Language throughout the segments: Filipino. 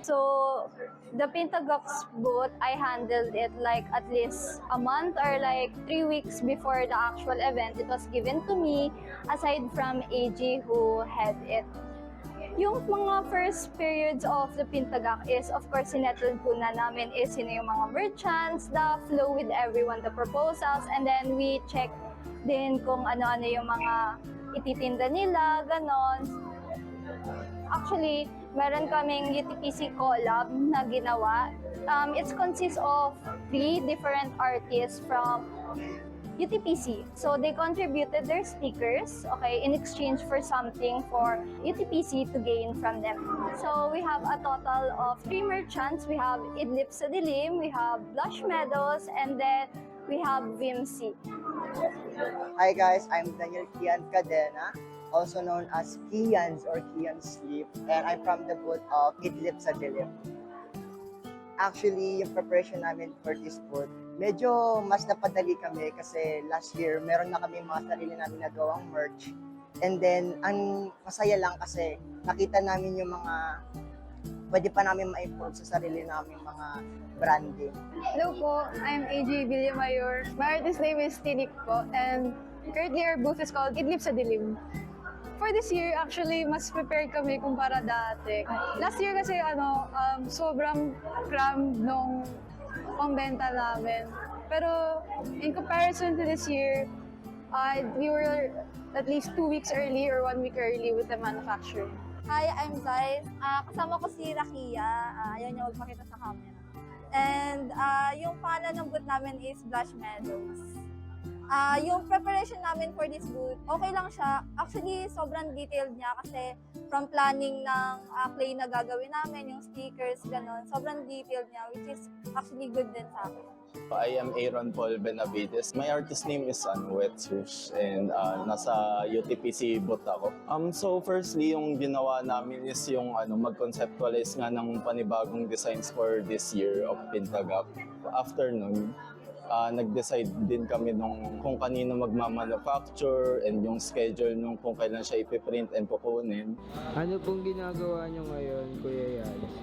So the Pintagax booth, I handled it like at least a month or like 3 weeks before the actual event. It was given to me aside from AG who had it. Yung mga first periods of the Pintagak is, of course, sinettled po na namin is sino yung mga merchants, the flow with everyone, the proposals, and then we check din kung ano-ano yung mga ititinda nila, ganon. Actually, meron kaming UTPC collab na ginawa. It consists of 3 different artists from UTPC. So they contributed their stickers, okay, in exchange for something for UTPC to gain from them. So we have a total of 3 merchants. We have Idlip sa Dilim, we have Blush Meadows, and then we have Vimsy. Hi guys, I'm Daniel Kian Cadena, also known as Kians or Kian Sleep, and I'm from the booth of Idlip sa Dilim. Actually, yung preparation namin for this booth, medyo mas napadali kami kasi last year meron na kami mga sarili namin nagawang merch. And then, ang masaya lang kasi nakita namin yung mga pwede pa namin ma-improve sa sarili namin mga branding. Hello po, I'm AG Villamayor. My artist name is Tinik po, and currently our booth is called Idlip sa Dilim. For this year, actually, mas prepared kami kumpara dati. Last year kasi, sobrang crammed nung pambenta namin. Pero, in comparison to this year, we were at least 2 weeks early or 1 week early with the manufacturing. Hi, I'm Zai. Kasama ko si Rakia. Ayaw niya magpakita sa camera. And yung pangalan ng booth namin is Blush Meadows. Yung preparation namin for this booth, okay lang siya. Actually, sobrang detailed niya kasi from planning ng clay na gagawin namin, yung stickers, gano'n. Sobrang detailed niya, which is actually good din sa akin. I am Aaron Paul Benavides. My artist name is Wetsush and nasa UTPC booth ako. So firstly, yung ginawa namin is yung mag-conceptualize nga ng panibagong designs for this year of Pintagak. After nun, nag-decide din kami kung kanino magmamanufacture and yung schedule nung kung kailan siya ipiprint and kukunin. Ano pong ginagawa nyo ngayon, Kuya Yanis?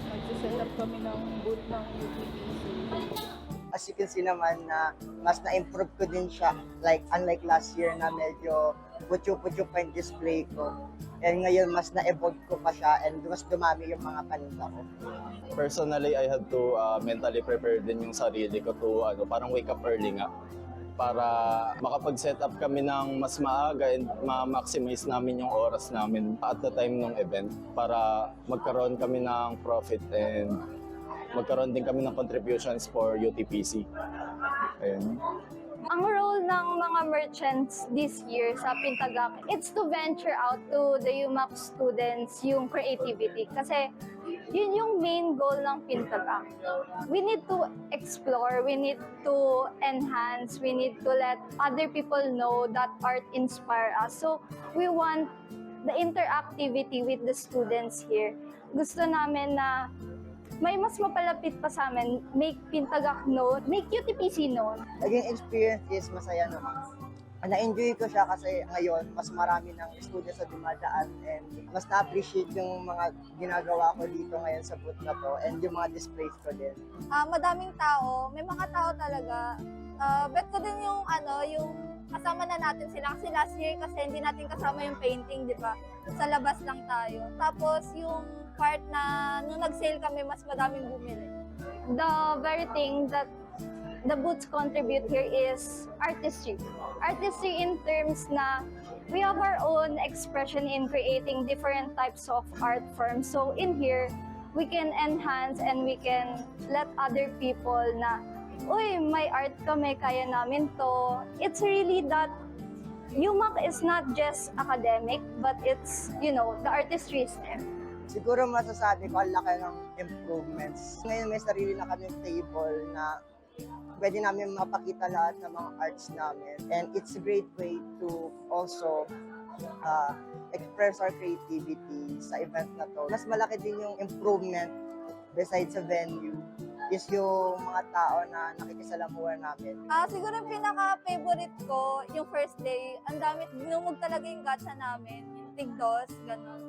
Nag-set up kami ng booth ng UTPC. As you can see naman na mas na-improve ko din siya. Like, unlike last year na medyo putyo-putyo pa yung display ko. And ngayon, mas na-evolve ko pa siya and mas dumami yung mga paninda ko. Personally, I had to mentally prepare din yung sarili ko to parang wake up early nga para makapag-set up kami ng mas maaga and ma-maximize namin yung oras namin at the time ng event para magkaroon kami ng profit and magkaroon din kami ng contributions for UTPC. Ayun. Ang role ng mga merchants this year sa Pintagak, it's to venture out to the UMAC students yung creativity. Kasi yun yung main goal ng Pintagak. We need to explore, we need to enhance, we need to let other people know that art inspire us. So we want the interactivity with the students here. Gusto namin na may mas mapalapit pa sa amin, make Pintagak known, make UTPC known. Naging experience is masaya naman. Na-enjoy ko siya kasi ngayon, mas marami ng students na dumadaan and mas na-appreciate yung mga ginagawa ko dito ngayon sa booth na to and yung mga displays ko din. Madaming tao, may mga tao talaga. Bet ko din yung yung kasama na natin sila kasi last year kasi hindi natin kasama yung painting, di ba? Sa labas lang tayo. Tapos yung part na nung nag-sale kami, mas madaming bumili. The very thing that the booths contribute here is artistry. Artistry in terms na we have our own expression in creating different types of art forms. So in here, we can enhance and we can let other people na, uy, may art kami, kaya namin to. It's really that UMAC is not just academic, but it's, the artistry is there. Siguro masasabi ko, ang laki ng improvements. Ngayon may sarili na kami table na pwede namin mapakita lahat ng mga arts namin. And it's a great way to also express our creativity sa event na to. Mas malaki din yung improvement besides sa venue is yung mga tao na nakikisalamuhan namin. Siguro yung pinaka-favorite ko, yung first day, ang dami, binumog talaga yung gacha namin, yung tigdos, gano'n.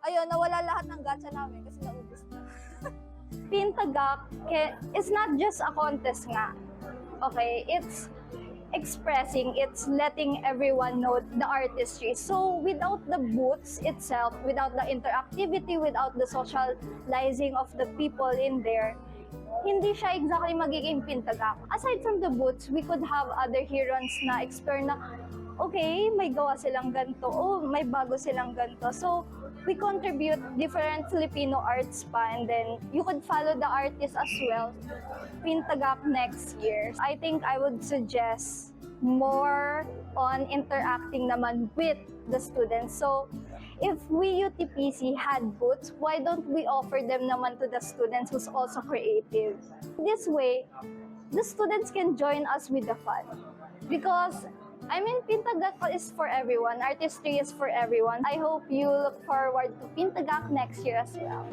Ayun, nawala lahat ng gacha namin kasi naubos na. Pintagak is not just a contest nga. Okay, it's expressing, it's letting everyone know the artistry. So without the booths itself, without the interactivity, without the socializing of the people in there, hindi siya exactly magiging pintagak. Aside from the booths, we could have other heroes na explore na, okay, may gawa silang ganito, oh, may bago silang ganito. So, we contribute different Filipino arts pa, and then you could follow the artists as well. Pintagak next year. I think I would suggest more on interacting naman with the students. So, if we UTPC had booths, why don't we offer them naman to the students who's also creative? This way, the students can join us with the fun. Because Pintagak is for everyone. Artistry is for everyone. I hope you look forward to Pintagak next year as well.